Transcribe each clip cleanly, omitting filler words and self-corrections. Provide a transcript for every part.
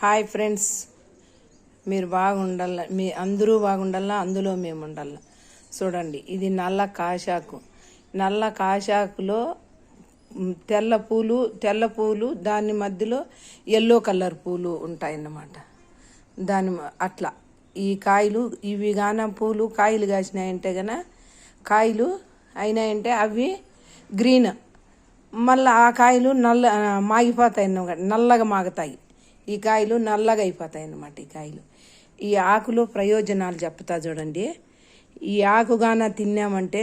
Hi friends, మీరు బాగుండాల, మీ అందరూ బాగుండాలా, అందులో మేము ఉండాల. చూడండి, ఇది నల్ల కాశాకు. నల్ల కాశాకులో తెల్ల పూలు దాని మధ్యలో ఎల్లో కలర్ పూలు ఉంటాయన్నమాట. అట్లా ఈ కాయలు ఇవి గాన పూలు కాయలు కాసినాయంటే గన కాయలు అయినాయంటే అవి గ్రీన్, మళ్ళీ ఆ కాయలు మాగిపోతాయి అన్నమాట, నల్లగా మాగుతాయి. ఈ కాయలు నల్లగా అయిపోతాయి అన్నమాట. ఈ ఆకులో ప్రయోజనాలు చెప్తా చూడండి. ఈ ఆకుగాన తిన్నామంటే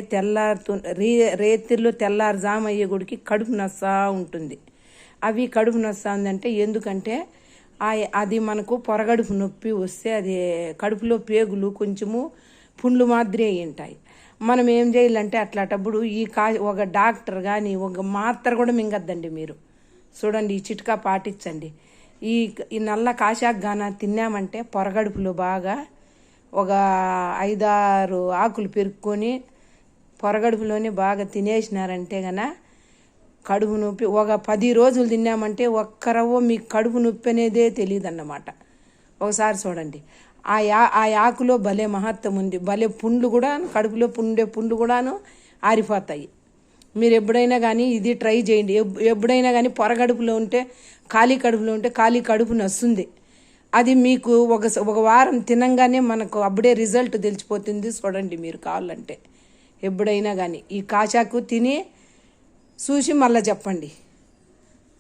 రేతిలో తెల్లారుజాము అయ్యే గుడికి కడుపు నొస్తా ఉంటుంది. అవి కడుపు నొస్తా ఉందంటే ఎందుకంటే అది మనకు పొరగడుపు నొప్పి వస్తే అది కడుపులో పేగులు కొంచెము పుండ్లు మాదిరి అయి ఉంటాయి. మనం ఏం చేయాలంటే అట్లాంటప్పుడు ఒక డాక్టర్ కానీ ఒక మాత్ర కూడా మింగద్దండి. మీరు చూడండి, ఈ చిట్కా పాటించండి. ఈ నల్ల కాశాకు గాన తిన్నామంటే పొరగడుపులో బాగా ఒక 5-6 ఆకులు పెరుక్కొని పొరగడుపులోనే బాగా తినేసినారంటే గన కడుపు నొప్పి ఒక 10 రోజులు తిన్నామంటే ఒక్కరవ్వ మీకు కడుపు నొప్పి అనేదే తెలియదు అన్నమాట. ఒకసారి చూడండి, ఆ ఆకులో భలే మహత్వం ఉంది. భలే పుండ్లు కూడా కడుపులో పుండ్లు కూడాను ఆరిపోతాయి. మీరు ఎప్పుడైనా కానీ ఇది ట్రై చేయండి. ఎప్పుడైనా కానీ పొరగడుపులో ఉంటే ఖాళీ కడుపు నొస్తుంది. అది మీకు ఒక వారం తినంగానే మనకు అప్పుడే రిజల్ట్ తెలిసిపోతుంది. చూడండి, మీరు కావాలంటే ఎప్పుడైనా కానీ ఈ కాశాకు తిని చూసి మళ్ళీ చెప్పండి.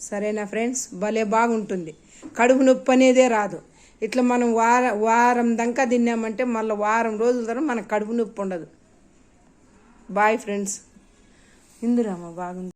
సరేనా ఫ్రెండ్స్? భలే బాగుంటుంది, కడుపు నొప్పి అనేదే రాదు. ఇట్లా మనం వారం దాకా తిన్నామంటే మళ్ళీ వారం రోజుల తర్వాత మనకు కడుపు నొప్పి ఉండదు. Bye friends. ఇందురామ్మ బాగుంది.